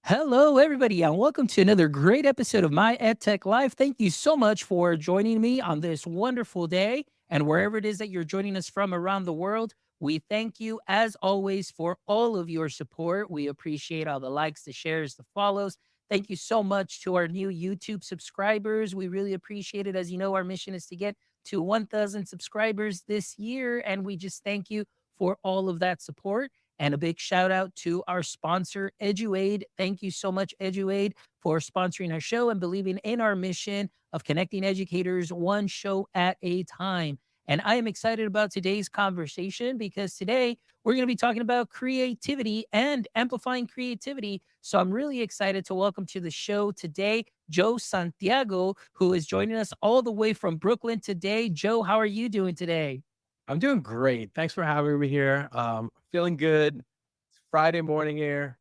Hello, everybody, and welcome to another great episode of My EdTech Live. Thank you so much for joining me on this wonderful day. And wherever it is that you're joining us from around the world, we thank you, as always, for all of your support. We appreciate all the likes, the shares, the follows. Thank you so much to our new YouTube subscribers. We really appreciate it. As you know, our mission is to get to 1,000 subscribers this year, and we just thank you for all of that support. And a big shout out to our sponsor, EduAid. Thank you so much, EduAid, for sponsoring our show and believing in our mission of connecting educators one show at a time. And I am excited about today's conversation because today we're going to be talking about creativity and amplifying creativity. So I'm really excited to welcome to the show today Joe Santiago, who is joining us all the way from Brooklyn today. Joe, how are you doing today? I'm doing great. Thanks for having me here. Feeling good. It's Friday morning here.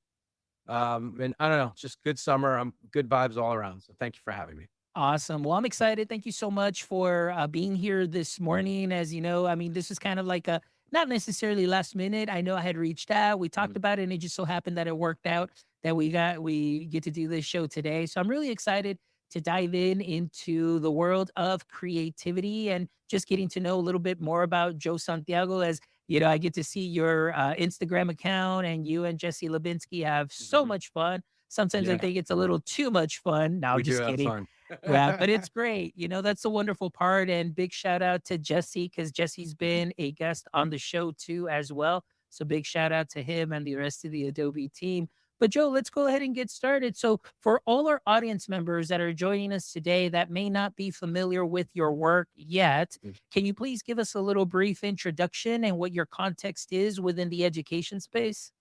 And I don't know, just good summer. Good vibes all around. So thank you for having me. Awesome. Well, I'm excited. Thank you so much for being here this morning. As you know, I mean, this is kind of like a not necessarily last minute. I know I had reached out, we talked Mhm. about it, and it just so happened that it worked out that we get to do this show today. So I'm really excited to dive in into the world of creativity and just getting to know a little bit more about Joe Santiago. As you know, I get to see your Instagram account, and you and Jesse Lubinsky have so Mhm. much fun. Sometimes I Yeah, think it's a little too much fun. No, we do just have kidding. fun. Yeah, but it's great. You know, that's the wonderful part. And big shout out to Jesse because Jesse's been a guest on the show too, as well. So big shout out to him and the rest of the Adobe team. But Joe, let's go ahead and get started. So, for all our audience members that are joining us today that may not be familiar with your work yet, Mhm. can you please give us a little brief introduction and what your context is within the education space?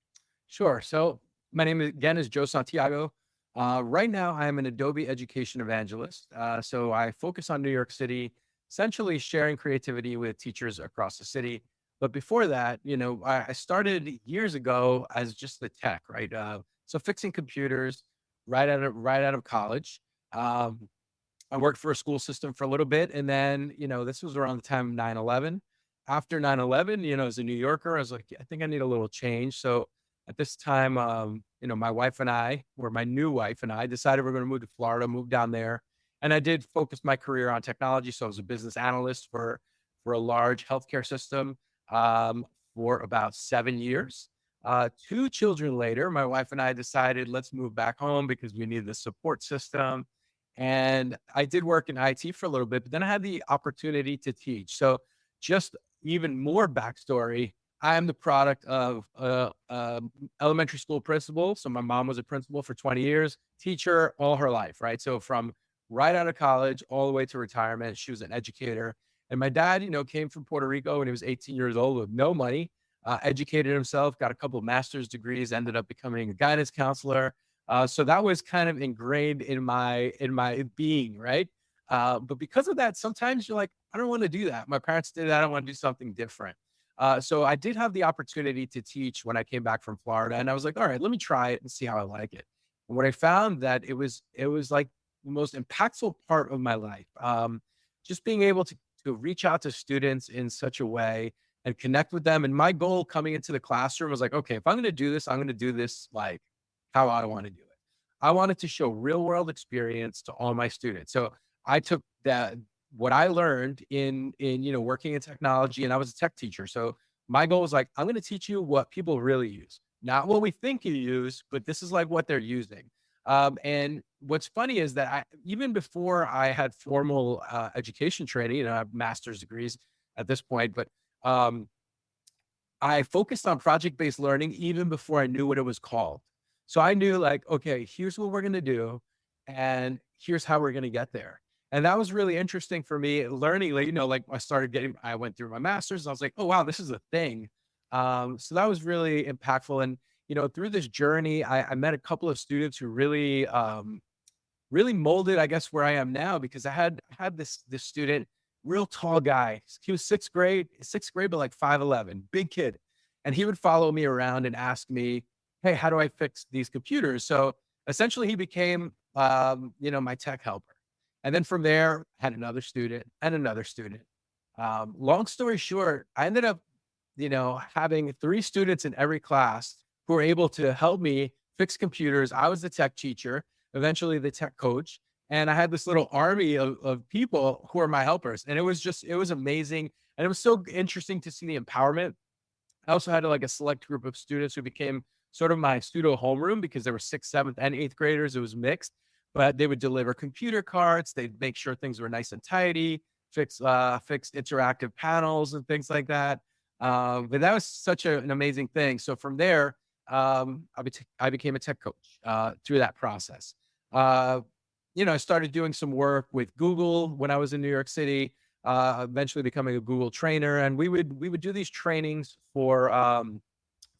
Sure. So my name again is Joe Santiago. Right now, I am an Adobe Education Evangelist. So I focus on New York City, essentially sharing creativity with teachers across the city. But before that, I started years ago as just the tech, right? So fixing computers right out of college. Um, I worked for a school system for a little bit, and then this was around the time of 9/11. After 9/11, as a New Yorker, I was like, I think I need a little change. So at this time, my wife and I, or my new wife and I, decided we're going to move to Florida, move down there. And I did focus my career on technology. So I was a business analyst for a large healthcare system um, for about 7 years. 2 children later, my wife and I decided let's move back home because we needed a support system. And I did work in IT for a little bit, but then I had the opportunity to teach. So just even more backstory, I am the product of elementary school principal. So my mom was a principal for 20 years, teacher all her life, right? So from right out of college all the way to retirement, she was an educator. And my dad, came from Puerto Rico when he was 18 years old with no money, educated himself, got a couple of master's degrees, ended up becoming a guidance counselor. So that was kind of ingrained in my being, right? But because of that, sometimes you're like, I don't want to do that. My parents did that. I want to do something different. So I did have the opportunity to teach when I came back from Florida, and I was like, all right, let me try it and see how I like it. And what I found that it was like the most impactful part of my life. Just being able to reach out to students in such a way and connect with them. And my goal coming into the classroom was like, okay, if I'm going to do this, I'm going to do this like how I want to do it. I wanted to show real world experience to all my students. So I took that what I learned in working in technology, and I was a tech teacher. So my goal was like, I'm going to teach you what people really use, not what we think you use, but this is like what they're using. And what's funny is that even before I had formal education training, I have master's degrees at this point, but um, I focused on project-based learning even before I knew what it was called. So I knew like, okay, here's what we're going to do and here's how we're going to get there. And that was really interesting for me learning, like I went through my master's and I was like, oh, wow, this is a thing. So that was really impactful. And, through this journey, I met a couple of students who really molded, I guess, where I am now because I had this student, real tall guy. He was sixth grade, but like 5'11", big kid. And he would follow me around and ask me, hey, how do I fix these computers? So essentially he became my tech helper. And then from there, I had another student and another student. Long story short, I ended up, having 3 students in every class who were able to help me fix computers. I was the tech teacher, eventually the tech coach. And I had this little army of people who are my helpers. And it was amazing. And it was so interesting to see the empowerment. I also had like a select group of students who became sort of my pseudo homeroom because there were sixth, seventh, and eighth graders. It was mixed, but they would deliver computer carts. They'd make sure things were nice and tidy, fix interactive panels and things like that. But that was such an amazing thing. So from there, I became a tech coach through that process. Uh, I started doing some work with Google when I was in New York City, eventually becoming a Google trainer. And we would do these trainings for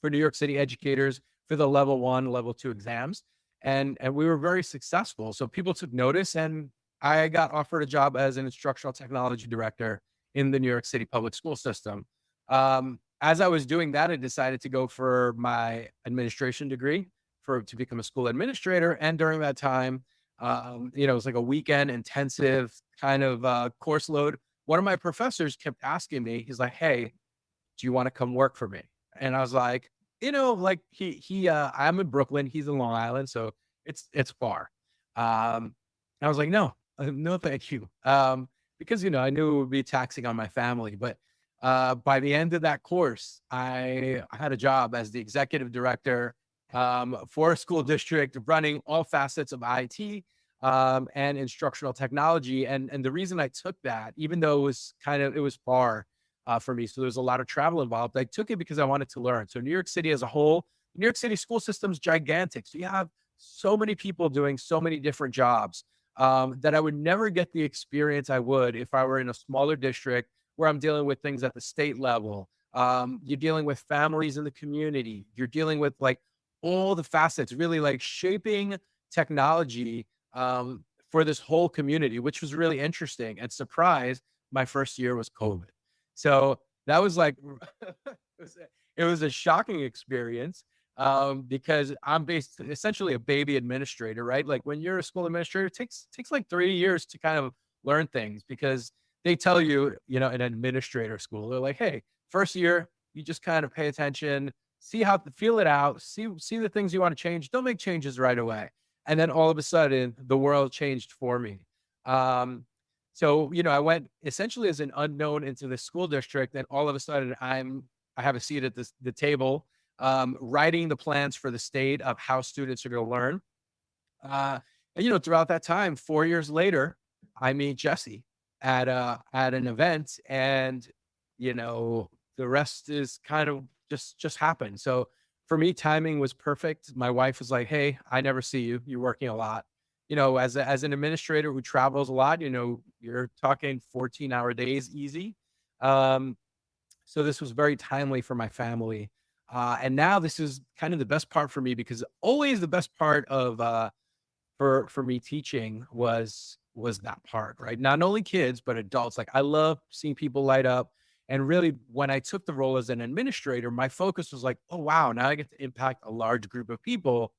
New York City educators for the level 1, level 2 exams. And we were very successful. So people took notice, and I got offered a job as an instructional technology director in the New York City public school system. As I was doing that, I decided to go for my administration degree to become a school administrator. And during that time, it was like a weekend intensive kind of course load. One of my professors kept asking me, he's like, "Hey, do you want to come work for me?" And I was like, like I'm in Brooklyn, he's in Long Island, so it's far. I was like, no, no, thank you. Because I knew it would be taxing on my family. But by the end of that course, I had a job as the executive director for a school district, running all facets of IT and instructional technology. And the reason I took that, even though it was far for me, so there's a lot of travel involved, I took it because I wanted to learn. So New York City as a whole, New York City school system's gigantic. So you have so many people doing so many different jobs that I would never get the experience I would if I were in a smaller district where I'm dealing with things at the state level. You're dealing with families in the community. You're dealing with like all the facets, really like shaping technology for this whole community, which was really interesting. And surprise, my first year was COVID. So that was like, it was a shocking experience because I'm based essentially a baby administrator, right? Like when you're a school administrator, it takes like 3 years to kind of learn things because they tell you, in administrator school, they're like, hey, first year, you just kind of pay attention, see how to feel it out, see the things you want to change. Don't make changes right away. And then all of a sudden, the world changed for me. Um, so, I went essentially as an unknown into the school district, and all of a sudden, I have a seat at the table, writing the plans for the state of how students are going to learn. And, throughout that time, 4 years later, I meet Jesse at an event, and the rest is kind of just happened. So for me, timing was perfect. My wife was like, "Hey, I never see you. You're working a lot." As an administrator who travels a lot, you're talking 14-hour days easy. Um, so this was very timely for my family. And now this is kind of the best part for me because always the best part of for me teaching was that part, right? Not only kids, but adults. Like I love seeing people light up. And really, when I took the role as an administrator, my focus was like, oh wow, now I get to impact a large group of people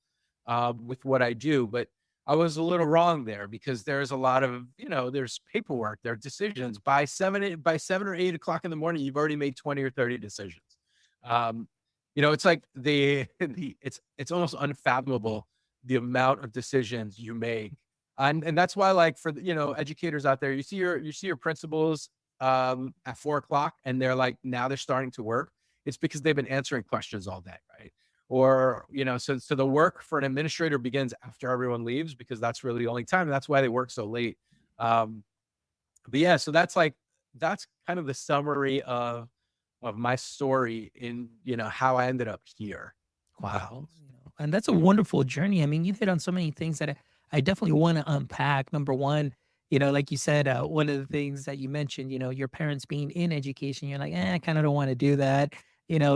with what I do. But I was a little wrong there because there's a lot of, there's paperwork, there are decisions. By 7 or 8 o'clock in the morning, you've already made 20 or 30 decisions. It's like it's almost unfathomable the amount of decisions you make. And that's why, like for educators out there, you see your principals at 4 o'clock, and they're like now they're starting to work. It's because they've been answering questions all day, right? Or so the work for an administrator begins after everyone leaves because that's really the only time. And that's why they work so late. Um, but yeah, so that's kind of the summary of my story in how I ended up here. Wow. And that's a wonderful journey. I mean, you hit on so many things that I definitely want to unpack. Number one, like you said, one of the things that you mentioned, your parents being in education, you're like, I kind of don't want to do that.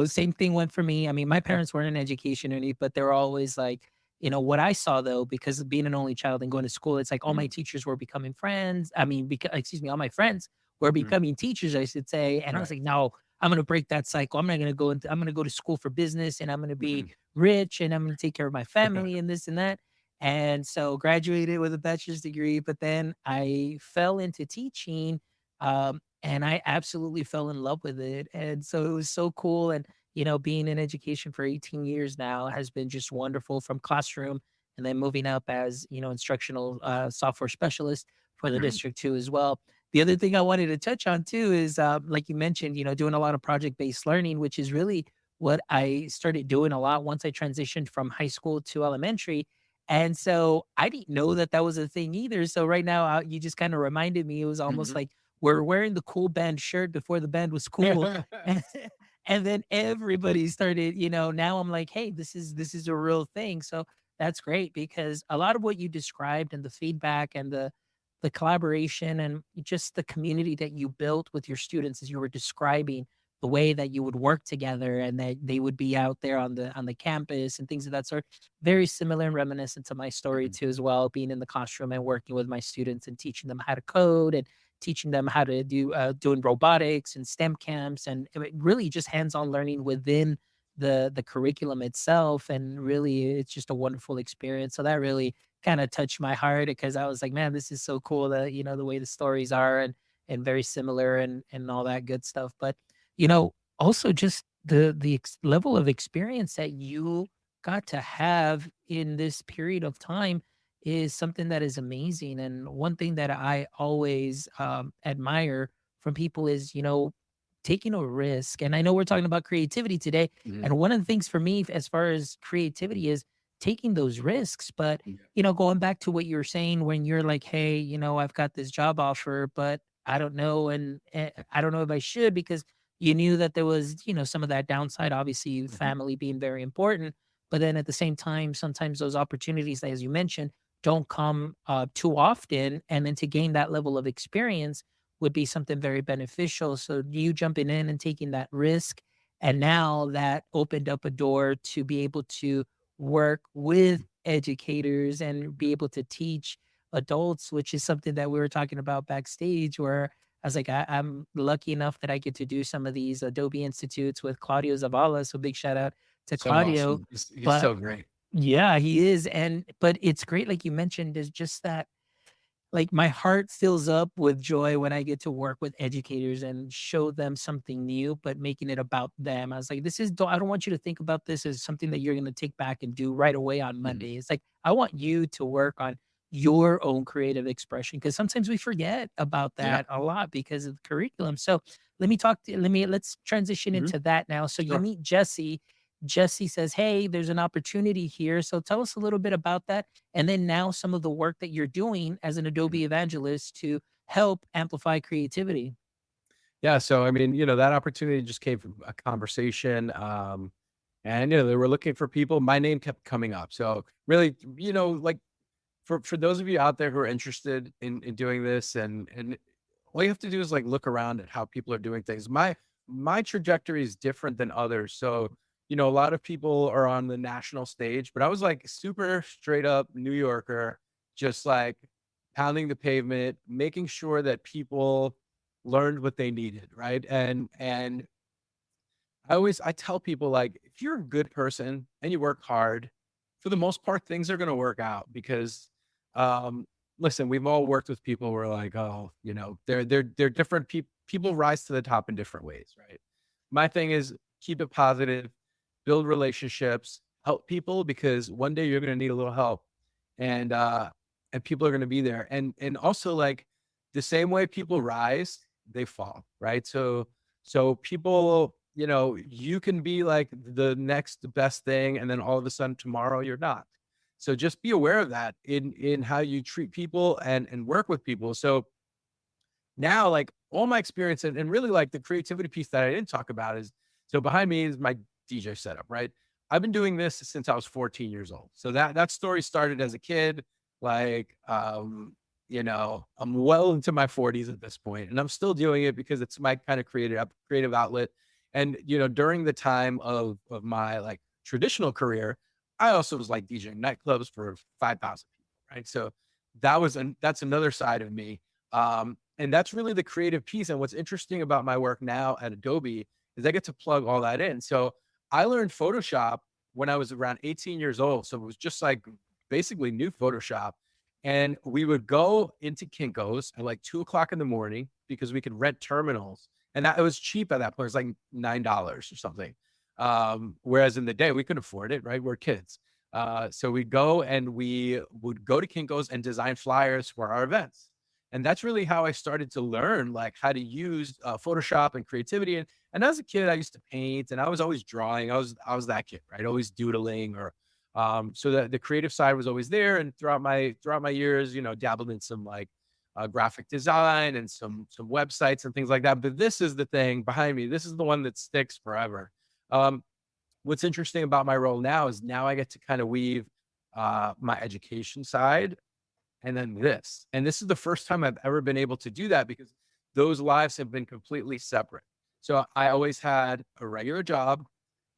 Same thing went for me. I mean, my parents weren't in education or anything, but they were always like, what I saw though, because of being an only child and going to school, it's like all my Mhm, teachers were becoming friends. I mean, excuse me, all my friends were mhm. becoming teachers, I should say. And I was Right. like, no, I'm going to break that cycle. I'm going to go to school for business and I'm going to be Mhm. rich and I'm going to take care of my family and this and that. And so graduated with a bachelor's degree, but then I fell into teaching and I absolutely fell in love with it. And so it was so cool. And being in education for 18 years now has been just wonderful, from classroom and then moving up as, instructional software specialist for the Mhm. district too as well. The other thing I wanted to touch on too is, like you mentioned, doing a lot of project based learning, which is really what I started doing a lot once I transitioned from high school to elementary. And so I didn't know that that was a thing either. So right now, you just kind of reminded me. It was almost Mhm. like we're wearing the cool band shirt before the band was cool, and, and then everybody started. Now I'm like, hey, this is a real thing. So that's great, because a lot of what you described and the feedback and the collaboration and just the community that you built with your students, as you were describing the way that you would work together and that they would be out there on the campus and things of that sort, very similar and reminiscent to my story Mhm. too as well, being in the classroom and working with my students and teaching them how to code and teaching them how to do doing robotics and STEM camps, and really just hands-on learning within the curriculum itself. And really it's just a wonderful experience. So that really kind of touched my heart, because I was like, man, this is so cool that, the way the stories are, and very similar, and all that good stuff. But, also just the level of experience that you got to have in this period of time is something that is amazing. And one thing that I always admire from people is, taking a risk. And I know we're talking about creativity today. Mhm. And one of the things for me, as far as creativity, is taking those risks. But, Yeah. going back to what you were saying, when you're like, hey, I've got this job offer, but I don't know. And I don't know if I should, because you knew that there was, some of that downside, obviously, Mhm. family being very important. But then at the same time, sometimes those opportunities, as you mentioned, don't come too often. And then to gain that level of experience would be something very beneficial. So you jumping in and taking that risk, and now that opened up a door to be able to work with educators and be able to teach adults, which is something that we were talking about backstage, where I was like, I'm lucky enough that I get to do some of these Adobe Institutes with Claudio Zavala. So big shout out to So Claudio. awesome. He's But so great. yeah, he is. But it's great, like you mentioned, is just that, like, my heart fills up with joy when I get to work with educators and show them something new, but making it about them. I was like, I don't want you to think about this as something that you're going to take back and do right away on Mhm. Monday. It's like, I want you to work on your own creative expression, because sometimes we forget about Yeah. that a lot because of the curriculum. So let's transition Mhm. into that now. So you Sure. meet Jesse. Jesse says, hey, there's an opportunity here. So tell us a little bit about that, and then now some of the work that you're doing as an Mhm. Adobe evangelist to help amplify creativity. Yeah, so I mean, that opportunity just came from a conversation, and they were looking for people. My name kept coming up. So really, like for those of you out there who are interested in doing this, and all you have to do is like look around at how people are doing things. My trajectory is different than others. So, a lot of people are on the national stage, but I was like super straight up New Yorker, just like pounding the pavement, making sure that people learned what they needed, right? And I tell people, like, if you're a good person and you work hard, for the most part, things are gonna work out because, um, listen, we've all worked with people who are like, oh, they're different people rise to the top in different ways, right? My thing is keep it positive, build relationships, help people because one day you're gonna need a little help and people are gonna be there. And also like the same way people rise, they fall, right? So people, you can be like the next best thing, and then all of a sudden tomorrow you're not. So just be aware of that in how you treat people and work with people. So now, like all my experience and really like the creativity piece that I didn't talk about is so behind me is my DJ setup, right? I've been doing this since I was 14 years old. So that story started as a kid. Like I'm well into my 40s at this point, and I'm still doing it because it's my kind of creative outlet. And during the time of my like traditional career, I also was like DJing nightclubs for 5,000 people, right? So that's another side of me. And that's really the creative piece. And what's interesting about my work now at Adobe is I get to plug all that in. So I learned Photoshop when I was around 18 years old. So it was just like basically new Photoshop. And we would go into Kinko's at like 2 o'clock in the morning because we could rent terminals. And that it was cheap at that point. It was like $9 or something. Whereas in the day we couldn't afford it, right? We're kids. So we'd go and we would go to Kinko's and design flyers for our events. And that's really how I started to learn like how to use Photoshop and creativity. And as a kid, I used to paint and I was always drawing. I was that kid, right? Always doodling or so the creative side was always there. And throughout my years, dabbled in some like graphic design and some websites and things like that. But this is the thing behind me. This is the one that sticks forever. Um, what's interesting about my role now is now I get to kind of weave my education side and then this. And this is the first time I've ever been able to do that because those lives have been completely separate. So I always had a regular job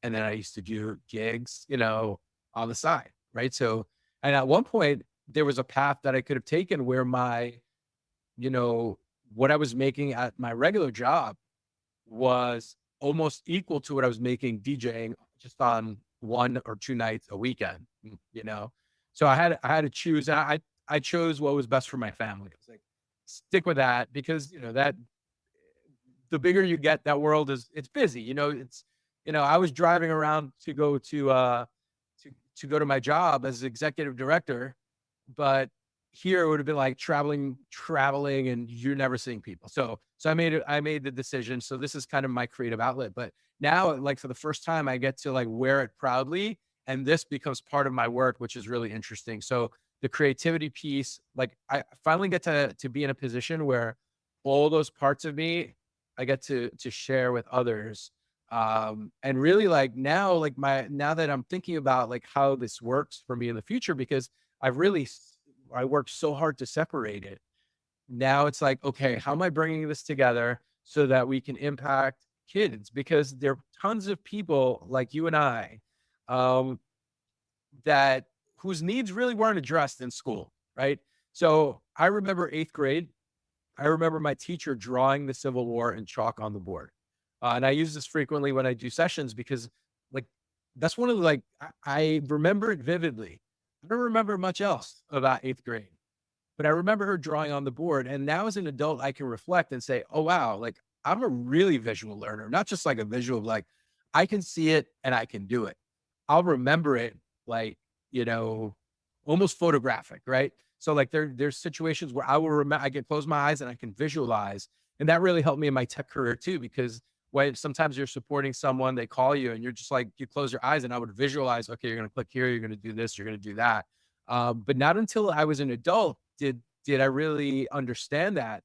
and then I used to do gigs, on the side. Right. So, and at one point, there was a path that I could have taken where you know, what I was making at my regular job was almost equal to what I was making DJing just on 1 or 2 nights a weekend, So I had to choose. And I chose what was best for my family. I was like, stick with that because that the bigger you get, that world it's busy. I was driving around to go to my job as executive director, but here it would have been like traveling, and you're never seeing people. So I made the decision. So this is kind of my creative outlet. But now, like for the first time, I get to like wear it proudly, and this becomes part of my work, which is really interesting. So the creativity piece, like I finally get to be in a position where all those parts of me, I get to share with others. And really like now that I'm thinking about like how this works for me in the future, because I worked so hard to separate it. Now it's like, okay, how am I bringing this together so that we can impact kids? Because there are tons of people like you and I, um, that whose needs really weren't addressed in school, right? So I remember 8th grade. I remember my teacher drawing the Civil War in chalk on the board. And I use this frequently when I do sessions because, like, that's one of the, like, I remember it vividly. I don't remember much else about 8th grade, but I remember her drawing on the board. And now as an adult, I can reflect and say, oh, wow, like, I'm a really visual learner, not just like a visual, like, I can see it and I can do it. I'll remember it like, you know, almost photographic, right? So like there's situations where I will remember, I can close my eyes and I can visualize. And that really helped me in my tech career too, because when sometimes you're supporting someone, they call you and you're just like, you close your eyes and I would visualize, okay, you're going to click here, you're going to do this, you're going to do that. But not until I was an adult did I really understand that.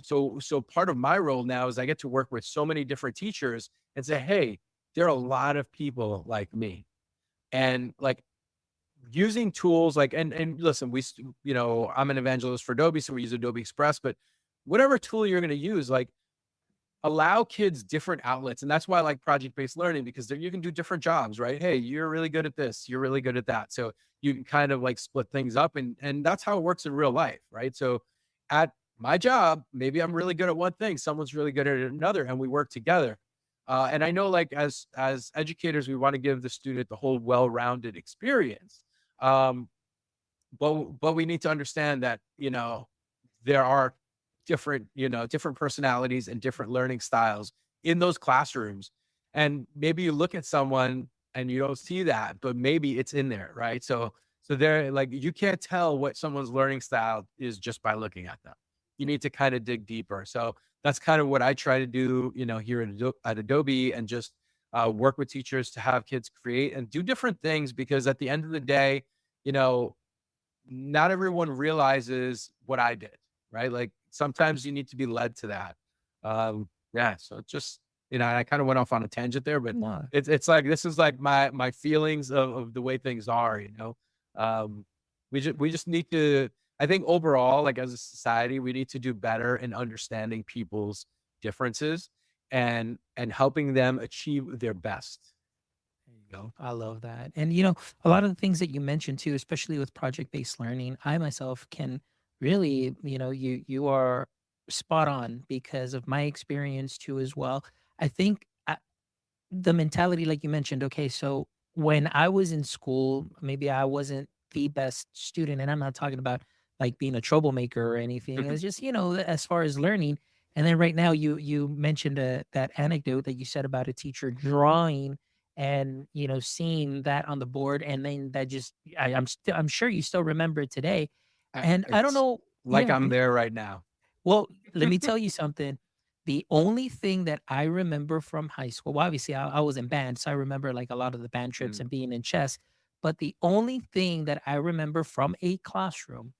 So part of my role now is I get to work with so many different teachers and say, hey, there are a lot of people like me. And like using tools like and listen, I'm an evangelist for Adobe, so we use Adobe Express, but whatever tool you're going to use, like allow kids different outlets. And that's why I like project-based learning, because you can do different jobs, right? Hey, you're really good at this, you're really good at that. So you can kind of like split things up, and that's how it works in real life, right? So at my job, maybe I'm really good at one thing, someone's really good at another, and we work together. And I know like as educators, we want to give the student the whole well-rounded experience. Um, but we need to understand that, there are different personalities and different learning styles in those classrooms. And maybe you look at someone and you don't see that, but maybe it's in there, right? So they're like, you can't tell what someone's learning style is just by looking at them. You need to kind of dig deeper. So that's kind of what I try to do, here at Adobe, and just work with teachers to have kids create and do different things, because at the end of the day, you know, not everyone realizes what I did, right? Like sometimes you need to be led to that. Yeah. So it just, I kind of went off on a tangent there, but No. it's like, this is like my feelings of the way things are. Um, we just need to, I think overall, like as a society, we need to do better in understanding people's differences and helping them achieve their best. There you go. I love that. And a lot of the things that you mentioned too, especially with project-based learning, I myself can really, you are spot on because of my experience too as well. I think the mentality like you mentioned, okay, so when I was in school, maybe I wasn't the best student, and I'm not talking about like being a troublemaker or anything. It's just, as far as learning. And then right now you mentioned that anecdote that you said about a teacher drawing and seeing that on the board, and then that just I'm sure you still remember it today. And I don't It's know. like Yeah. I'm there right now. Well, let me tell you something. The only thing that I remember from high school, well, obviously I was in band, so I remember like a lot of the band trips Mm. and being in chess. But the only thing that I remember from a classroom,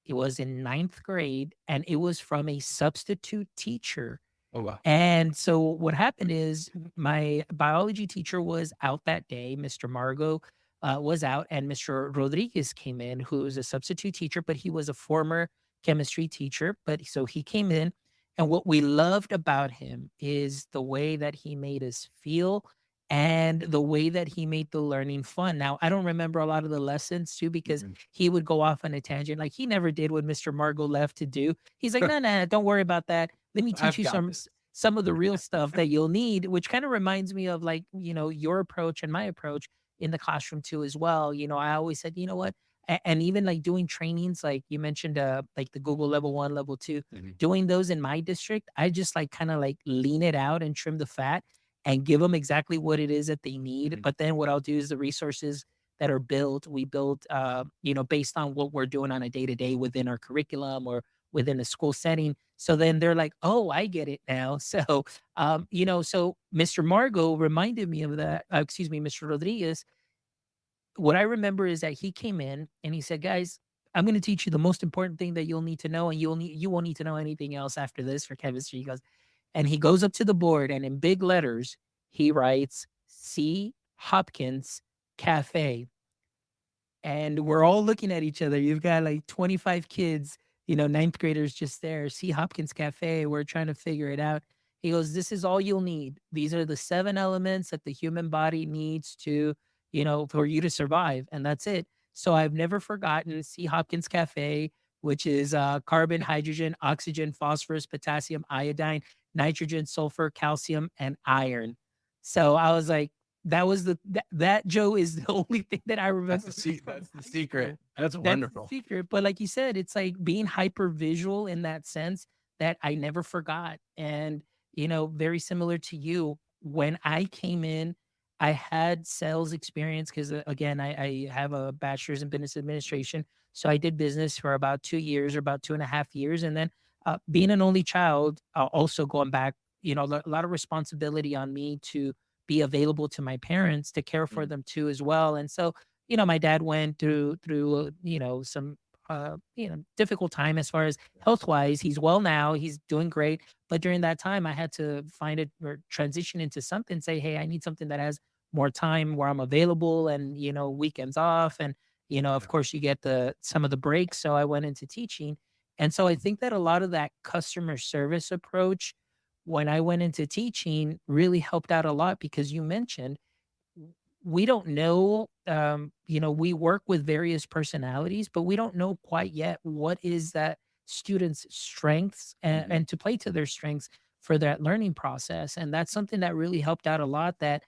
it was in ninth grade, and it was from a substitute teacher. Oh, wow. And so what happened is my biology teacher was out that day. Mr. Margot was out, and Mr. Rodriguez came in, who was a substitute teacher, but he was a former chemistry teacher. But so he came in, and what we loved about him is the way that he made us feel and the way that he made the learning fun. Now, I don't remember a lot of the lessons too because Mhm. he would go off on a tangent. Like he never did what Mr. Margot left to do. He's like, no, no, don't worry about that. Let me teach I've you got this. some of the real stuff that you'll need, which kind of reminds me of like, your approach and my approach in the classroom too as well. I always said, you know what? And even like doing trainings, like you mentioned, like the Google level 1, level 2, Mhm. doing those in my district, I just like kind of like lean it out and trim the fat and give them exactly what it is that they need. Mhm. But then what I'll do is the resources that are built, we build, based on what we're doing on a day to day within our curriculum or within a school setting. So then they're like, "Oh, I get it now." So Mr. Margot reminded me of that. Excuse me, Mr. Rodriguez. What I remember is that he came in and he said, "Guys, I'm going to teach you the most important thing that you'll need to know, and you won't need to know anything else after this for chemistry." He goes, and he goes up to the board, and in big letters he writes C. Hopkins Cafe. And we're all looking at each other. You've got like 25 kids, ninth graders just there. See Hopkins Cafe. We're trying to figure it out. He goes, "This is all you'll need. These are the 7 elements that the human body needs to, for you to survive. And that's it." So I've never forgotten See Hopkins Cafe, which is carbon, hydrogen, oxygen, phosphorus, potassium, iodine, nitrogen, sulfur, calcium, and iron. So I was like, that Joe is the only thing that I remember from That's the high secret. school. That's That's the wonderful. secret. But like you said, it's like being hyper visual in that sense that I never forgot. And, very similar to you, when I came in, I had sales experience because, again, I have a bachelor's in business administration. So I did business for about 2 years or about 2.5 years. And then being an only child, also going back, a lot of responsibility on me to be available to my parents to care for Mm. them too as well. And so, my dad went through some difficult time as far as health wise. He's well now. He's doing great. But during that time, I had to find it or transition into something. Say, hey, I need something that has more time where I'm available, and weekends off, and of Yeah. course, you get the some of the breaks. So I went into teaching, and so I think that a lot of that customer service approach when I went into teaching really helped out a lot because you mentioned we don't know, we work with various personalities, but we don't know quite yet what is that student's strengths, Mhm. and to play to their strengths for that learning process. And that's something that really helped out a lot, that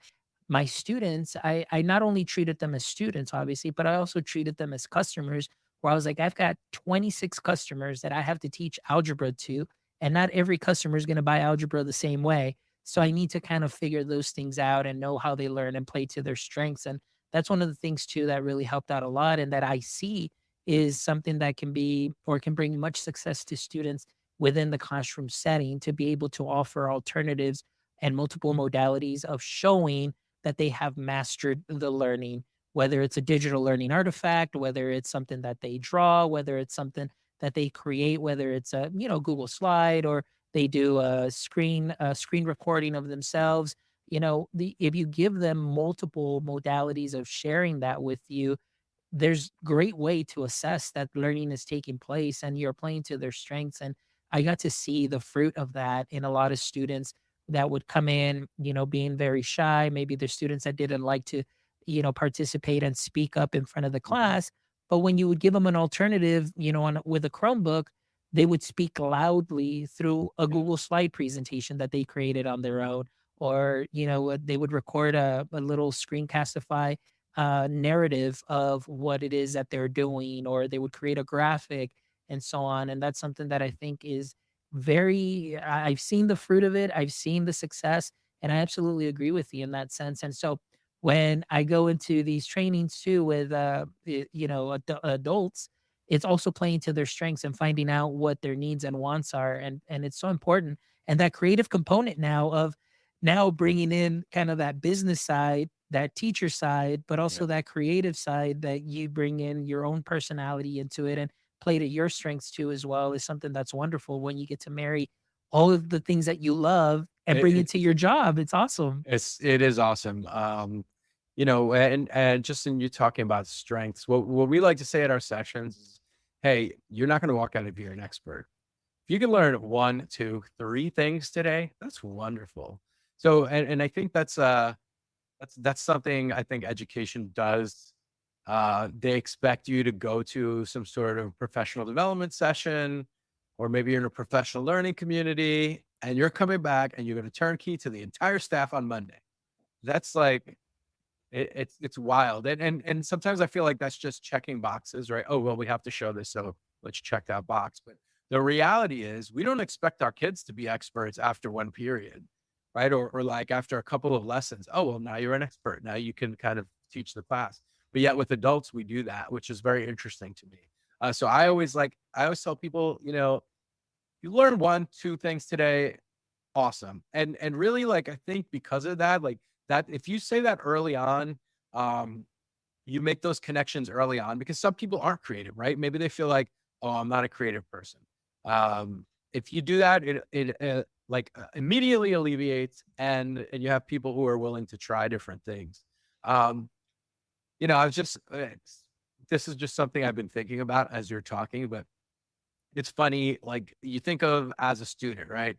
my students, I not only treated them as students, obviously, but I also treated them as customers, where I was like, I've got 26 customers that I have to teach algebra to, and not every customer is going to buy algebra the same way. So I need to kind of figure those things out and know how they learn and play to their strengths. And that's one of the things too that really helped out a lot, and that I see is something that can be or can bring much success to students within the classroom setting, to be able to offer alternatives and multiple modalities of showing that they have mastered the learning, whether it's a digital learning artifact, whether it's something that they draw, whether it's something that they create, whether it's a, Google slide, or they do a screen recording of themselves. If you give them multiple modalities of sharing that with you, there's great way to assess that learning is taking place and you're playing to their strengths. And I got to see the fruit of that in a lot of students that would come in, being very shy. Maybe they're students that didn't like to, participate and speak up in front of the Mhm. class. But when you would give them an alternative, with a Chromebook, they would speak loudly through a Yeah. Google slide presentation that they created on their own. Or, they would record a little screencastify narrative of what it is that they're doing, or they would create a graphic and so on. And that's something that I think is I've seen the fruit of it, I've seen the success, and I absolutely agree with you in that sense. And so, when I go into these trainings too with, adults, it's also playing to their strengths and finding out what their needs and wants are. And it's so important. And that creative component now of now bringing in kind of that business side, that teacher side, but Yeah. also that creative side that you bring in your own personality into it and play to your strengths too as well is something that's wonderful when you get to marry all of the things that you love and bring it It, to your job. It's awesome. it is awesome. And just in you talking about strengths, what we like to say at our sessions is, hey, you're not going to walk out of here an expert. If you can learn one, two, three things today, that's wonderful. So, and I think that's something I think education does. They expect you to go to some sort of professional development session, or maybe you're in a professional learning community, and you're coming back and you're going to turnkey to the entire staff on Monday. That's like it's wild, and sometimes I feel like that's just checking boxes, right? Oh well, we have to show this, so let's check that box. But the reality is, we don't expect our kids to be experts after one period, right? Or like after a couple of lessons. Oh well, now you're an expert. Now you can kind of teach the class. But yet with adults, we do that, which is very interesting to me. So I always tell people, you learn one, two things today, awesome. And really, like, I think because of that, like, that if you say that early on, um, you make those connections early on because some people aren't creative, right? Maybe they feel like, "Oh, I'm not a creative person." If you do that, immediately alleviates, and you have people who are willing to try different things. Um, I was just this is just something I've been thinking about as you're talking, but it's funny, like, you think of as a student, right?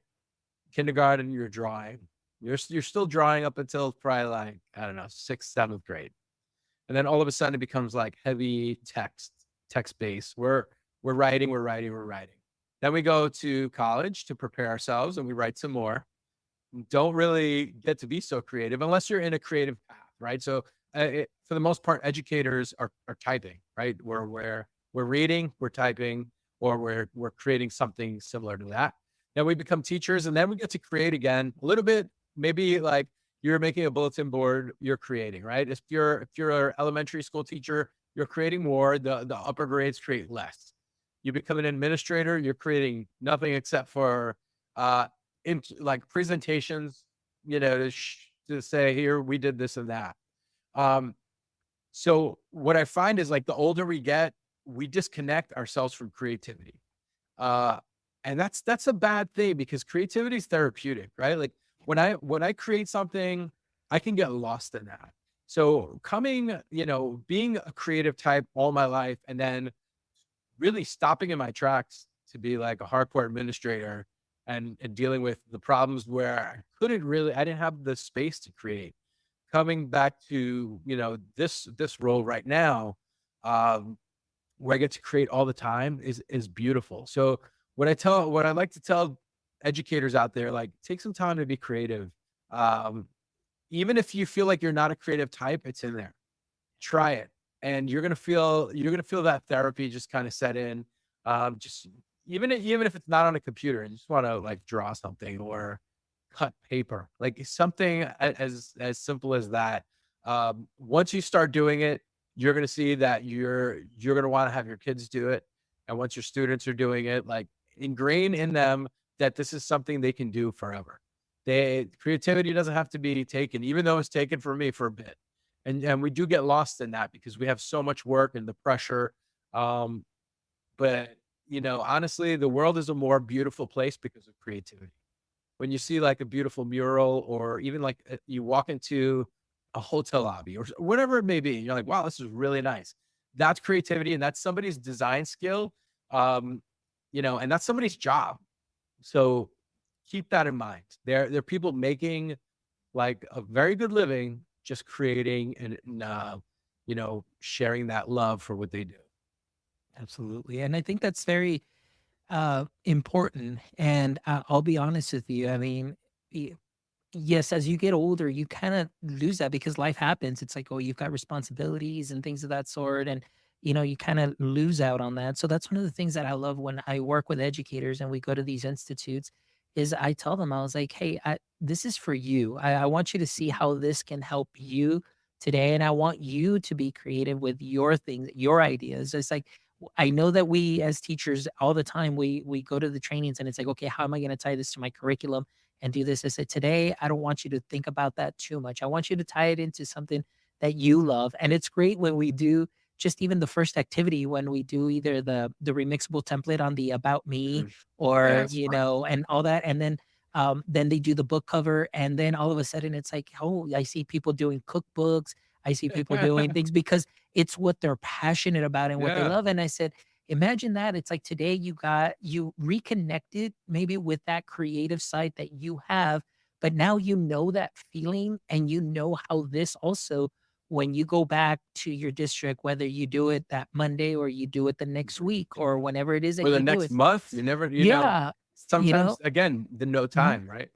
Kindergarten, you're drawing. You're still drawing up until probably like, I don't know, 6th, 7th grade. And then all of a sudden it becomes like heavy text based. We're writing, we're writing, we're writing. Then we go to college to prepare ourselves and we write some more. Don't really get to be so creative unless you're in a creative path, right? So for the most part, educators are typing, right? We're reading, we're typing, or we're creating something similar to that. Then we become teachers, and then we get to create again a little bit. Maybe like you're making a bulletin board, you're creating, right? If you're an elementary school teacher, you're creating more. The upper grades create less. You become an administrator, you're creating nothing except for uh, like presentations, to say here we did this and that. Um, so what I find is like the older we get, we disconnect ourselves from creativity. Uh, and that's a bad thing because creativity is therapeutic, right? Like when I create something, I can get lost in that. So being a creative type all my life and then really stopping in my tracks to be like a hardcore administrator and dealing with the problems where I didn't have the space to create. Coming back to, this role right now, um, where I get to create all the time is beautiful. So what I like to tell educators out there, like, take some time to be creative. Um, Even if you feel like you're not a creative type, it's in there. Try it, and you're gonna feel that therapy just kind of set in. Just even if it's not on a computer, and you just want to like draw something or cut paper, like something as simple as that. Once you start doing it, you're gonna see that you're gonna want to have your kids do it, and once your students are doing it, like, ingrain in them that this is something they can do forever. Creativity doesn't have to be taken, even though it's taken for me for a bit. And we do get lost in that because we have so much work and the pressure. Um, but honestly, the world is a more beautiful place because of creativity. When you see like a beautiful mural, or even like you walk into a hotel lobby or whatever it may be, and you're like, wow, this is really nice. That's creativity, and that's somebody's design skill. Um, and that's somebody's job. So keep that in mind. There are people making like a very good living just creating and sharing that love for what they do. Absolutely. And I think that's very important. And I'll be honest with you. I mean, yes, as you get older, you kind of lose that because life happens. It's like, oh, you've got responsibilities and things of that sort. And, you kind of lose out on that. So that's one of the things that I love when I work with educators and we go to these institutes is I tell them, I was like, hey, this is for you. I want you to see how this can help you today, and I want you to be creative with your things, your ideas. It's like I know that we as teachers all the time we go to the trainings and it's like, okay, how am I going to tie this to my curriculum and do this? I said today, I don't want you to think about that too much. I want you to tie it into something that you love. And it's great when we do just even the first activity when we do either the remixable template on the about me Mhm. Yeah, or that's smart. and all that, and then they do the book cover, and then all of a sudden it's like, oh, I see people doing cookbooks, I see people doing things because it's what they're passionate about and what they Yeah. love. And I said, imagine that. It's like today you reconnected maybe with that creative side that you have, but now you know that feeling and you know how this also, when you go back to your district, whether you do it that Monday or you do it the next Mhm. week or whenever it is Or that the you do next it. month, Yeah. You know, sometimes again, the no mhm. time, right?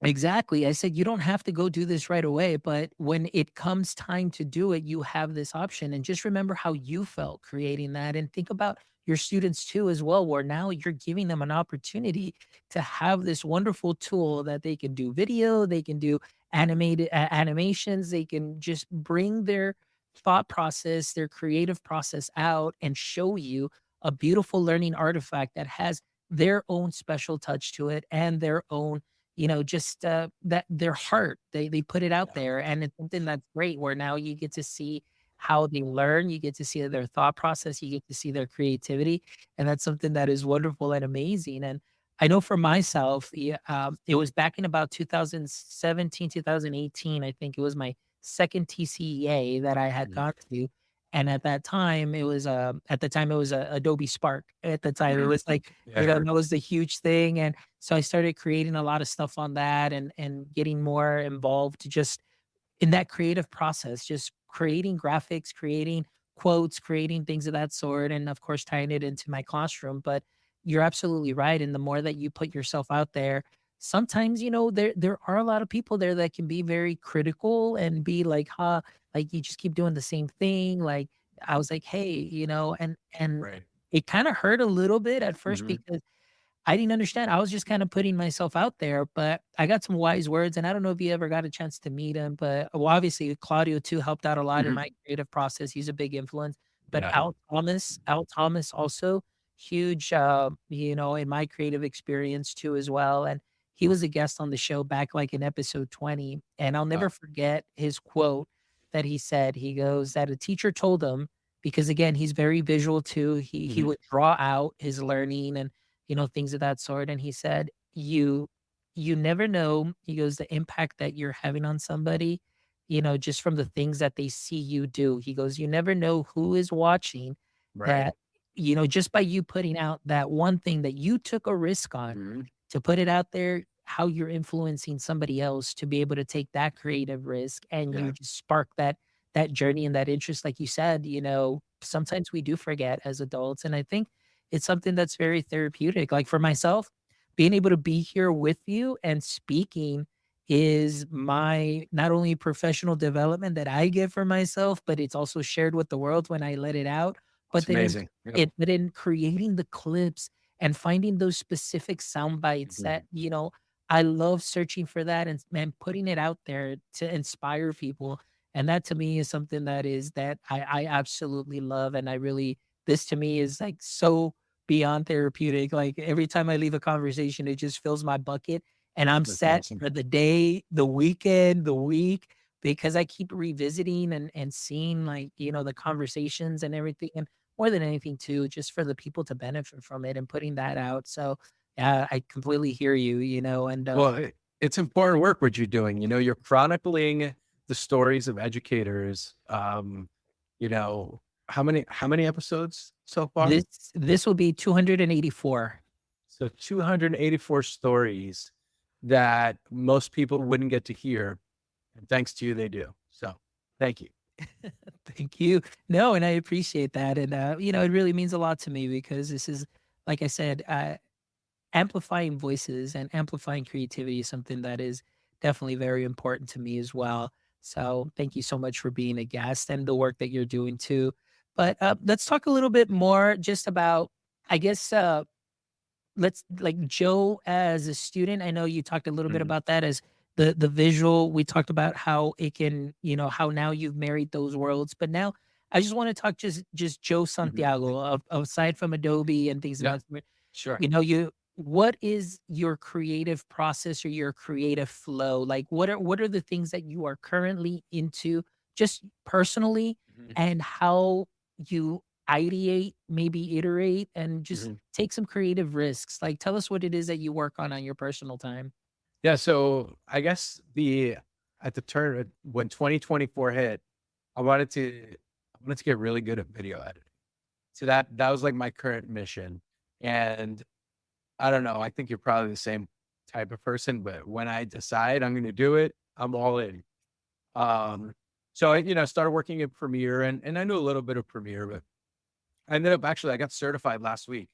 Exactly. I said, you don't have to go do this right away, but when it comes time to do it, you have this option. And just remember how you felt creating that. And think about your students too, as well, where now you're giving them an opportunity to have this wonderful tool that they can do video, they can do animations, they can just bring their thought process, their creative process out and show you a beautiful learning artifact that has their own special touch to it and their own just, that their heart, they put it out Yeah. there, and it's something that's great where now you get to see how they learn, you get to see their thought process, you get to see their creativity, and that's something that is wonderful and amazing. And I know for myself, yeah, it was back in about 2017, 2018, I think it was my 2nd TCEA that I had Mhm. gone to, and at the time, it was, Adobe Spark. At the time, it was like, Yeah. that was the huge thing, and so I started creating a lot of stuff on that and getting more involved just in that creative process, just creating graphics, creating quotes, creating things of that sort, and of course tying it into my classroom. But you're absolutely right. And the more that you put yourself out there, sometimes, there are a lot of people there that can be very critical and be like, huh, like you just keep doing the same thing. Like I was like, hey, and Right. it kind of hurt a little bit at first Mhm. because I didn't understand. I was just kind of putting myself out there, but I got some wise words, and I don't know if you ever got a chance to meet him, but well, obviously Claudio too helped out a lot in Mhm. my creative process. He's a big influence. But Yeah. Al Thomas also huge, in my creative experience too as well. And he was a guest on the show back like in episode 20. And I'll Uh, never forget his quote that he said. He goes that a teacher told him, because again, he's very visual too. He mhm. would draw out his learning and things of that sort. And he said, you never know, he goes, the impact that you're having on somebody, just from the things that they see you do. He goes, you never know who is watching Right. that, just by you putting out that one thing that you took a risk on Mhm. to put it out there, how you're influencing somebody else to be able to take that creative risk and Yeah. you just spark that journey and that interest. Like you said, sometimes we do forget as adults. And I think it's something that's very therapeutic. Like for myself, being able to be here with you and speaking is my not only professional development that I get for myself, but it's also shared with the world when I let it out. It's But then amazing. Yep. but in creating the clips and finding those specific sound bites that, Mhm. I love searching for that and putting it out there to inspire people. And that to me is something that I absolutely love. And I really, this to me is like so beyond therapeutic. Like every time I leave a conversation, it just fills my bucket and I'm That's set awesome. for the day, the weekend, the week, because I keep revisiting and seeing like, the conversations and everything. And more than anything too, just for the people to benefit from it and putting that out. So yeah, I completely hear you, and Well, it's important work what you're doing. You're chronicling the stories of educators. You know, how many episodes so far? this this will be 284. So 284 stories that most people wouldn't get to hear. And thanks to you, they do. So thank you. Thank you. No, and I appreciate that. And it really means a lot to me because this is, like I said, amplifying voices and amplifying creativity is something that is definitely very important to me as well. So thank you so much for being a guest and the work that you're doing too. But let's talk a little bit more just about, I guess, let's like Joe as a student. I know you talked a little bit Mhm. about that as the visual. We talked about how it can, how now you've married those worlds. But now I just want to talk just Joe Mhm. Santiago, aside from Adobe and things of Yeah, that sort. sure. What is your creative process or your creative flow? Like what are the things that you are currently into just personally, Mhm, and how you ideate, maybe iterate, and just mhm. take some creative risks? Like tell us what it is that you work on your personal time. Yeah, so I guess the at the turn when 2024 hit, I wanted to I wanted to get really good at video editing. So that was like my current mission. And I don't know, I think you're probably the same type of person, but when I decide I'm gonna do it, I'm all in. Um, so I started working in Premiere and I knew a little bit of Premiere, but I ended up actually I got certified last week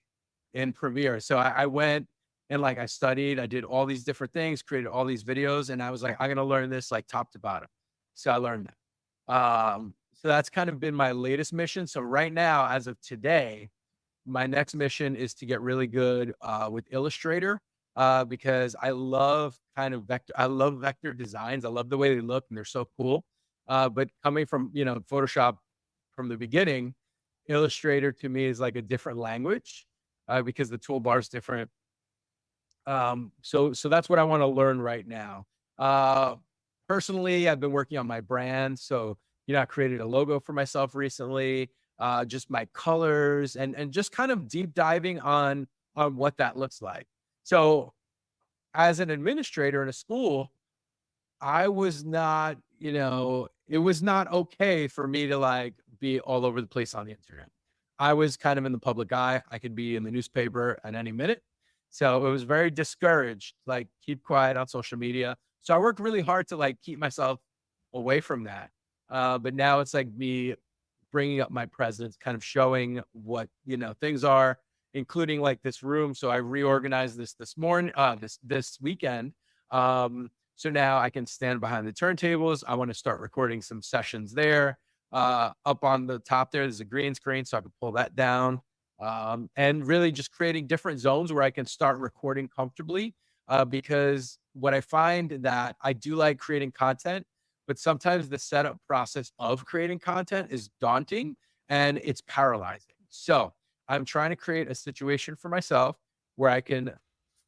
in Premiere. So I went and like I studied, I did all these different things, created all these videos, and I was like, I'm gonna learn this like top to bottom. So I learned that. So that's kind of been my latest mission. So right now, as of today, my next mission is to get really good with Illustrator because I love kind of vector. I love vector designs. I love the way they look and they're so cool. But coming from Photoshop from the beginning, Illustrator to me is like a different language because the toolbar is different. So that's what I want to learn right now. Uh, Personally, I've been working on my brand. So I created a logo for myself recently. Just my colors and just kind of deep diving on what that looks like. So as an administrator in a school, I was not, it was not okay for me to like be all over the place on the internet. I was kind of in the public eye. I could be in the newspaper at any minute. So it was very discouraged, like keep quiet on social media. So I worked really hard to like keep myself away from that. But now it's like me bringing up my presence, kind of showing what, things are, including like this room. So I reorganized this morning, this weekend. So now I can stand behind the turntables. I want to start recording some sessions there. Up on the top there's a green screen, so I can pull that down. And really just creating different zones where I can start recording comfortably. Because what I find that I do like creating content, but sometimes the setup process of creating content is daunting and it's paralyzing. So I'm trying to create a situation for myself where I can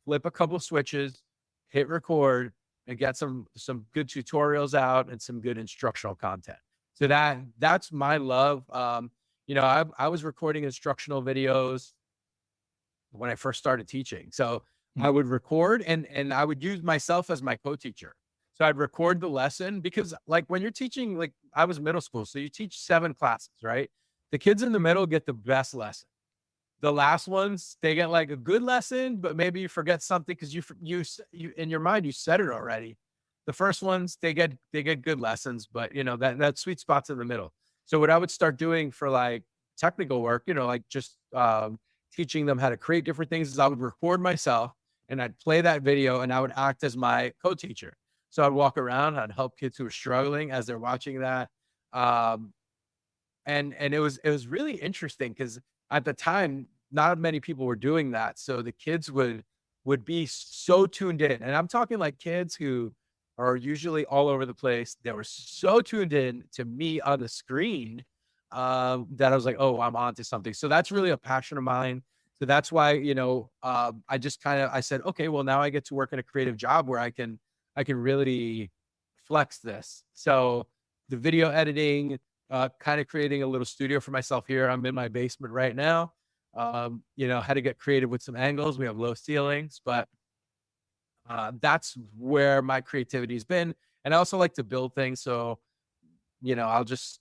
flip a couple switches, hit record, and get some good tutorials out and some good instructional content. So that's my love. I was recording instructional videos when I first started teaching. So I would record and I would use myself as my co-teacher. So I'd record the lesson because like when you're teaching, like I was middle school, so you teach 7 classes, right? The kids in the middle get the best lesson. The last ones, they get like a good lesson, but maybe you forget something because you in your mind you said it already. The first ones, they get good lessons, but that sweet spot's in the middle. So what I would start doing for like technical work, like just teaching them how to create different things, is I would record myself and I'd play that video and I would act as my co-teacher. So I'd walk around, I'd help kids who are struggling as they're watching that. Um, and it was really interesting because at the time, not many people were doing that. So the kids would be so tuned in. And I'm talking like kids who are usually all over the place. They were so tuned in to me on the screen that I was like, oh, I'm onto something. So that's really a passion of mine. So that's why, I just kind of I said, okay, well, now I get to work in a creative job where I can really flex this. So the video editing, kind of creating a little studio for myself here. I'm in my basement right now. Had to get creative with some angles. We have low ceilings, but that's where my creativity's been. And I also like to build things. So, I'll just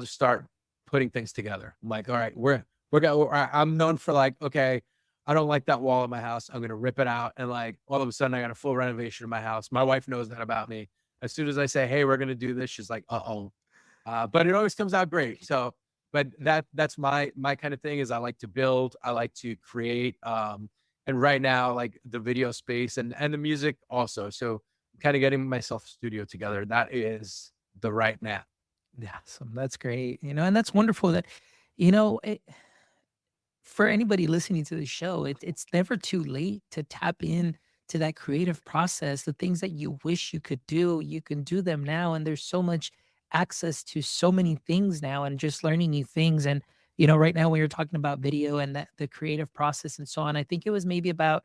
start putting things together. I'm like, all right, I'm known for like, okay, I don't like that wall in my house. I'm gonna rip it out. And like all of a sudden I got a full renovation of my house. My wife knows that about me. As soon as I say, hey, we're gonna do this, she's like, uh-oh. But it always comes out great. So, but that's my kind of thing is I like to build, I like to create. And right now, like the video space and the music also. So kind of getting myself a studio together. That is the right now. Yeah, so that's great. And that's wonderful that, you know, it, for anybody listening to the show, it's never too late to tap in to that creative process, the things that you wish you could do, you can do them now. And there's so much access to so many things now and just learning new things. And, right now when you're talking about video and the creative process and so on, I think it was maybe about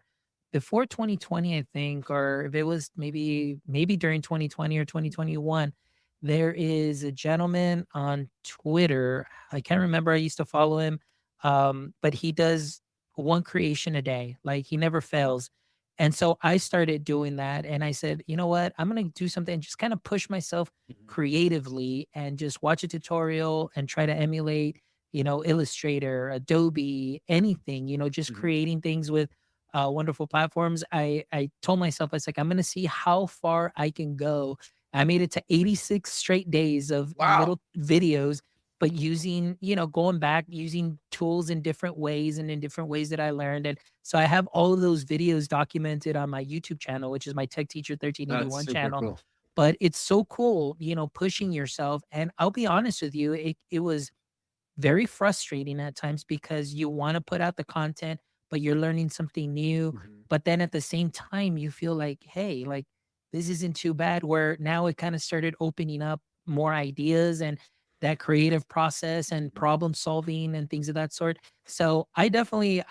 before 2020, I think, or if it was maybe during 2020 or 2021, there is a gentleman on Twitter. I can't remember. I used to follow him, but he does one creation a day. Like he never fails. And so I started doing that, and I said, you know what? I'm gonna do something, just kind of push myself Mhm. creatively, and just watch a tutorial and try to emulate, Illustrator, Adobe, anything. Just Mhm. creating things with wonderful platforms. I told myself, I was like, I'm gonna see how far I can go. I made it to 86 straight days of Wow. little videos, but using, going back, using tools in different ways and in different ways that I learned. And so I have all of those videos documented on my YouTube channel, which is my Tech Teacher That's 1381 super channel. cool. But it's so cool, pushing yourself. And I'll be honest with you, it was very frustrating at times because you want to put out the content, but you're learning something new. Mhm. But then at the same time, you feel like, hey, like this isn't too bad. Where now it kind of started opening up more ideas and that creative process and Mhm. problem solving and things of that sort. So I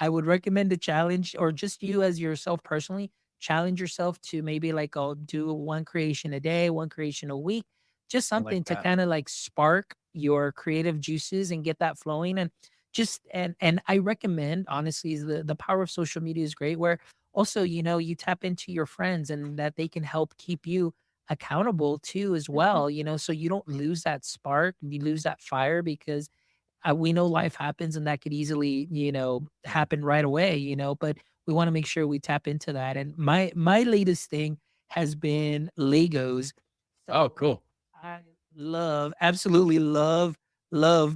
would recommend a challenge, or just you as yourself personally, challenge yourself to maybe like, I'll do one creation a day, one creation a week, just I like something to that. kind of like spark your creative juices and get that flowing. And and I recommend, honestly, the power of social media is great, where also, you tap into your friends and that they can help keep you accountable too as Mhm. well, so you don't lose that spark, you lose that fire, because we know life happens and that could easily, Yeah. happen right away, but we want to make sure we tap into that. And my latest thing has been Legos. Oh, So cool. I absolutely love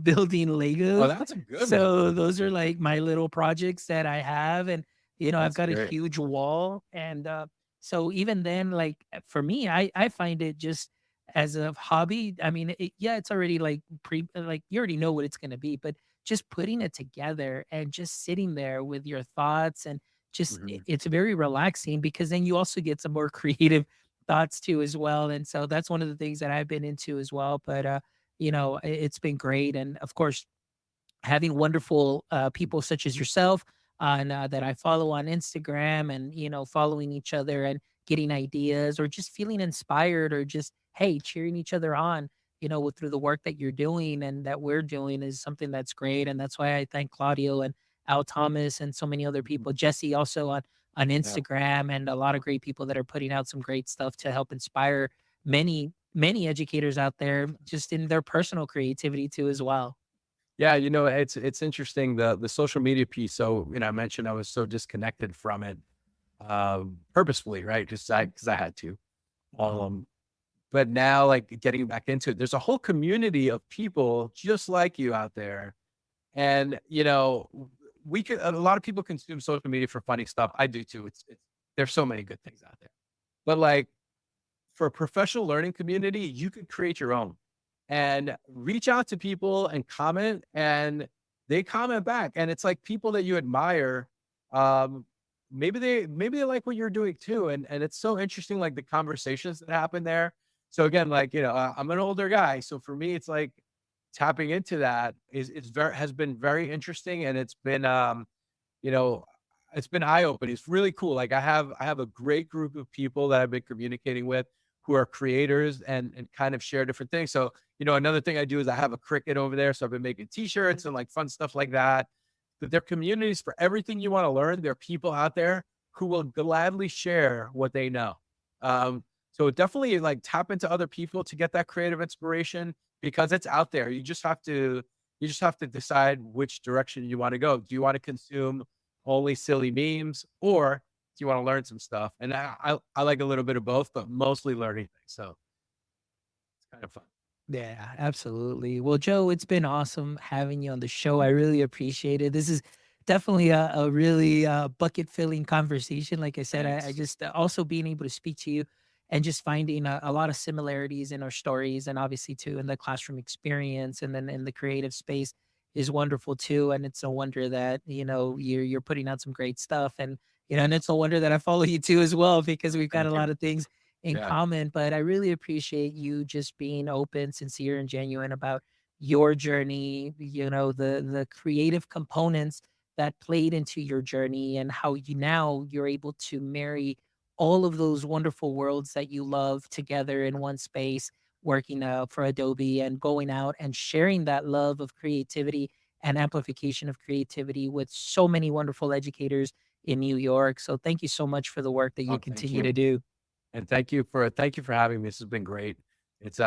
building Oh, Legos. that's a good one. So those are like my little projects that I have. And, I've That's got a great. huge wall. And so even then, like for me, I find it just as a hobby. I mean, yeah, it's already like like you already know what it's going to be, but just putting it together and just sitting there with your thoughts, and just Mhm. it's very relaxing, because then you also get some more creative thoughts too as well. And so that's one of the things that I've been into as well. But it's been great. And of course, having wonderful people such as yourself on that I follow on Instagram, and following each other and getting ideas, or just feeling inspired, or just, hey, cheering each other on, through the work that you're doing and that we're doing, is something that's great. And that's why I thank Claudio and Al Thomas and so many other Mhm. people, Jesse also on Yeah. Instagram, and a lot of great people that are putting out some great stuff to help inspire many educators out there, just in their personal creativity too as well. Yeah, it's interesting, the social media piece. So, I mentioned I was so disconnected from it, purposefully, right? Just because I had to. Um, but now, like, getting back into it, there's a whole community of people just like you out there. And, we could a lot of people consume social media for funny stuff. I do too. It's there's so many good things out there. But, like, for a professional learning community, you could create your own and reach out to people and comment, and they comment back. And it's like people that you admire. Um, maybe they like what you're doing too. And it's so interesting, like the conversations that happen there. So again, like, I'm an older guy. So for me, it's like tapping into that is very has been very interesting. And you know, it's been eye-opening. It's really cool. Like I have a great group of people that I've been communicating with who are creators and kind of share different things. So, another thing I do is I have a Cricut over there. So I've been making t-shirts and like fun stuff like that. But they're communities for everything you want to learn. There are people out there who will gladly share what they know. So definitely like tap into other people to get that creative inspiration because it's out there. You just have to decide which direction you want to go. Do you want to consume only silly memes, or do you want to learn some stuff? And I like a little bit of both, but mostly learning things. So it's kind of fun. Yeah, absolutely. Well, Joe, it's been awesome having you on the show. I really appreciate it. This is definitely a really bucket filling conversation. Like I said, I Thanks. just also being able to speak to you and just finding a lot of similarities in our stories, and obviously too in the classroom experience, and then in the creative space, is wonderful too. And it's no wonder that you're putting out some great stuff. And and it's no wonder that I follow you too as well, because we've got a Thank you. lot of things in Yeah. common. But I really appreciate you just being open, sincere, and genuine about your journey, the creative components that played into your journey, and how you're able to marry all of those wonderful worlds that you love together in one space, working for Adobe and going out and sharing that love of creativity and amplification of creativity with so many wonderful educators in New York. So thank you so much for the work that you Oh, thank continue you. to do. And thank you for having me. This has been great. It's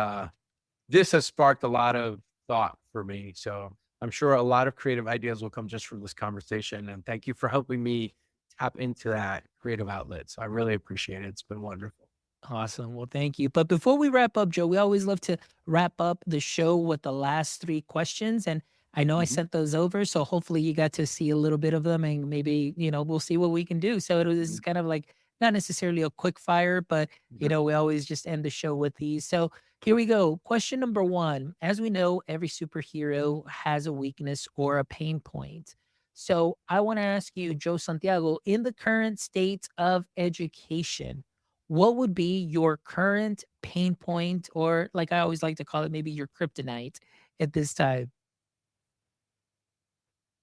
this has sparked a lot of thought for me. So I'm sure a lot of creative ideas will come just from this conversation. And thank you for helping me tap into that creative outlet. So I really appreciate it. It's been wonderful. Awesome. Well, thank you. But before we wrap up, Joe, we always love to wrap up the show with the last three questions. And I know I Mhm. sent those over. So hopefully you got to see a little bit of them, and maybe, we'll see what we can do. So this is Mhm. kind of like not necessarily a quick fire, but, Okay. we always just end the show with these. So here we go. Question number one. As we know, every superhero has a weakness or a pain point. So I want to ask you, Joe Santiago, in the current state of education, what would be your current pain point, or like I always like to call it, maybe your kryptonite at this time?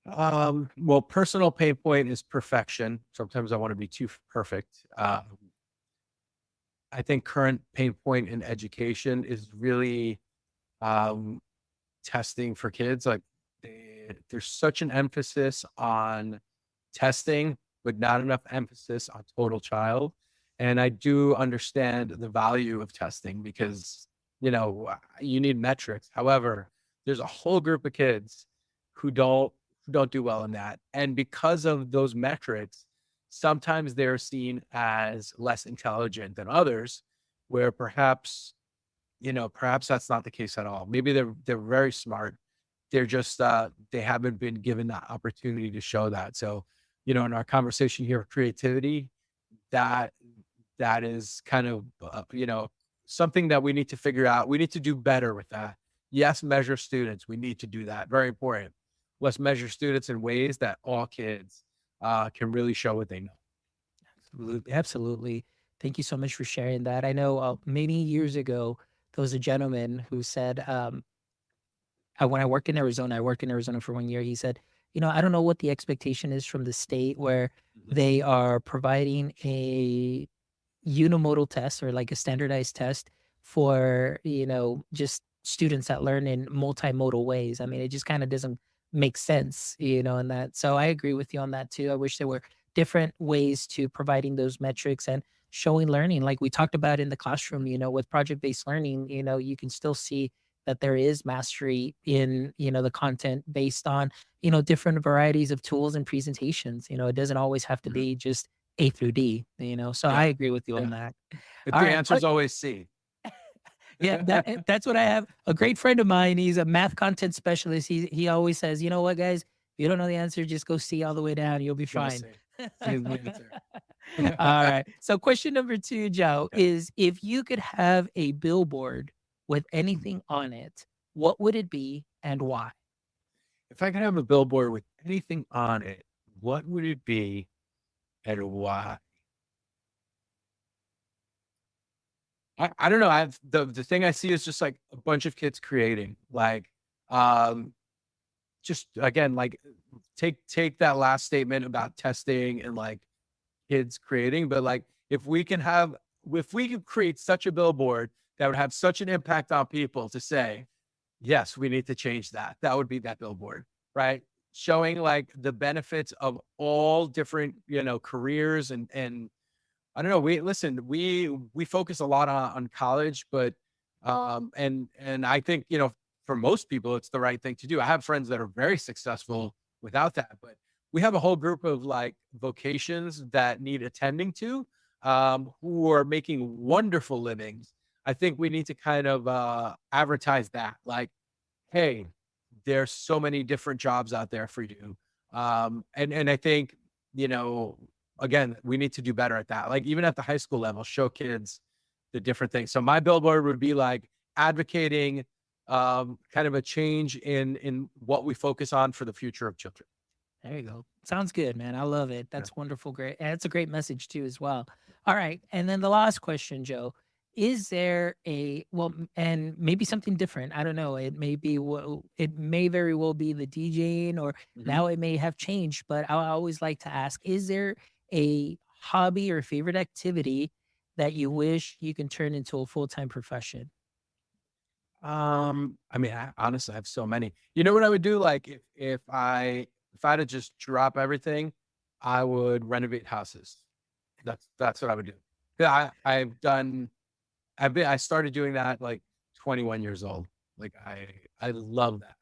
Well, personal pain point is perfection. Sometimes I want to be too perfect. I think current pain point in education is really um, testing for kids. Like there's such an emphasis on testing, but not enough emphasis on total child. And I do understand the value of testing because, you need metrics. However, there's a whole group of kids who don't do well in that. And because of those metrics, sometimes they're seen as less intelligent than others, where perhaps that's not the case at all. Maybe they're very smart. They're just they haven't been given that opportunity to show that. So, in our conversation here of creativity, that that is kind of something that we need to figure out. We need to do better with that. Yes, measure students. We need to do that. Very important. Let's measure students in ways that all kids can really show what they know. Absolutely. Absolutely. Thank you so much for sharing that. I know many years ago, there was a gentleman who said, when I worked in Arizona for 1 year. He said, I don't know what the expectation is from the state, where Mhm. they are providing a unimodal test, or like a standardized test for, just students that learn in multimodal ways. I mean, it just kind of doesn't make sense, in that. So I agree with you on that too. I wish there were different ways to providing those metrics and showing learning, like we talked about in the classroom. With project-based learning, you can still see that there is mastery in, the content based on, different varieties of tools and presentations. It doesn't always have to Mhm. be just A through D, so Yeah, I agree with you on yeah. that. If All the right. answer is always C. Yeah, that's what I have. A great friend of mine, he's a math content specialist. He always says, "You know what, guys? If you don't know the answer, just go C all the way down. You'll be Go fine." C. C is the answer. All right. So question number two, Joe, Okay. is if you could have a billboard with anything on it, what would it be and why? If I could have a billboard with anything on it, what would it be and why? I don't know. I've the thing I see is just like a bunch of kids creating, like, um, just again, like take that last statement about testing and like kids creating, but like if we could create such a billboard that would have such an impact on people to say, yes, we need to change that. That would be that billboard, right? Showing like the benefits of all different, careers and I don't know. We focus a lot on college, but and I think for most people it's the right thing to do. I have friends that are very successful without that, but we have a whole group of like vocations that need attending to, who are making wonderful livings. I think we need to kind of advertise that, like, hey, there's so many different jobs out there for you. And I think, you know, again, we need to do better at that. Like even at the high school level, show kids the different things. So my billboard would be like advocating kind of a change in what we focus on for the future of children. There you go. Sounds good, man. I love it. Yeah. That's wonderful. Great. And it's a great message too, as well. All right. And then the last question, Joe, is there and maybe something different. I don't know. It may very well be the DJing, or Mhm. now it may have changed, but I always like to ask, is there a hobby or favorite activity that you wish you can turn into a full-time profession? I mean, honestly, I have so many. You know what I would do? Like if I had to just drop everything, I would renovate houses. That's what I would do. Yeah, I started doing that like 21 years old. Like I love that.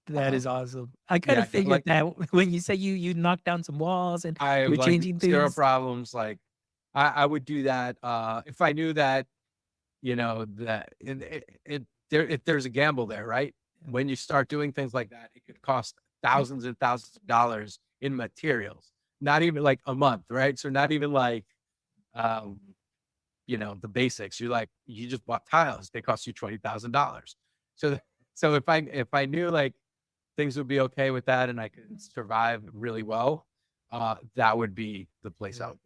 That Uh, is awesome. I kind yeah, of figured like that when you say you knocked down some walls and I have you're like changing zero things. problems. Like I would do that if I knew that that if there's a gamble there, right? When you start doing things like that, it could cost thousands and thousands of dollars in materials. Not even like a month, right? So not even like um, the basics. You just bought tiles, they cost you $20,000. So so if I knew like things would be okay with that and I could survive really well, that would be the place I would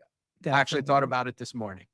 go. I actually thought Definitely. about it this morning.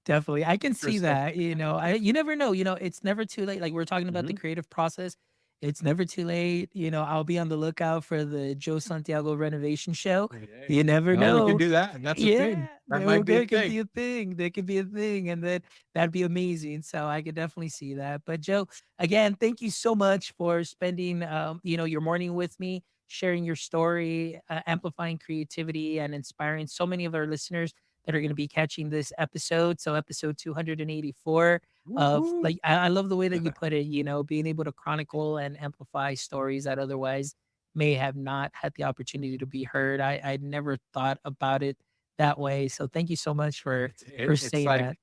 Definitely. I can see Interesting. that, you never know, it's never too late. Like we're talking about the Mhm. creative process. It's never too late. I'll be on the lookout for the Joe Santiago renovation show. Hey, You never no, we can know. do that. That's a Yeah, thing. That there might be a could thing. be a thing. There could be a thing. And then that'd be amazing. So I could definitely see that. But Joe, again, thank you so much for spending your morning with me, sharing your story, amplifying creativity and inspiring so many of our listeners that are going to be catching this episode. So episode 284 of Woo-hoo. like I love the way that you put it, being able to chronicle and amplify stories that otherwise may have not had the opportunity to be heard. I never thought about it that way. So thank you so much for It's saying like that.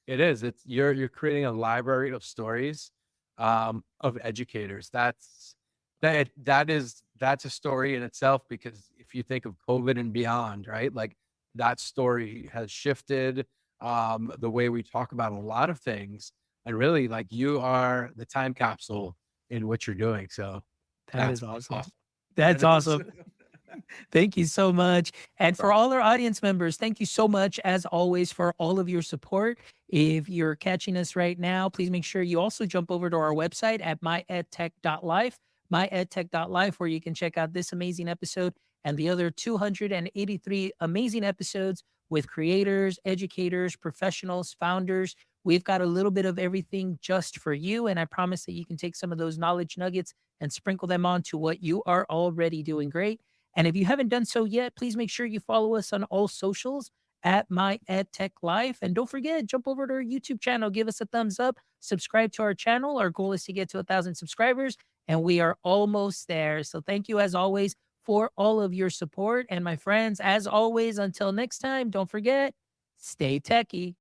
it is. It's you're creating a library of stories, of educators. That's a story in itself because if you think of COVID and beyond, right? Like that story has shifted the way we talk about a lot of things, and really, like you are the time capsule in what you're doing. So That that's is awesome. awesome. That's That is. awesome. Thank you so much. And for Bro. all our audience members, thank you so much, as always, for all of your support. If you're catching us right now, please make sure you also jump over to our website at myedtech.life, myedtech.life, where you can check out this amazing episode and the other 283 amazing episodes with creators, educators, professionals, founders. We've got a little bit of everything just for you. And I promise that you can take some of those knowledge nuggets and sprinkle them onto what you are already doing great. And if you haven't done so yet, please make sure you follow us on all socials at My EdTech Life. And don't forget, jump over to our YouTube channel, give us a thumbs up, subscribe to our channel. Our goal is to get to 1,000 subscribers, and we are almost there. So thank you, as always, for all of your support. And my friends, as always, until next time, don't forget, stay techie.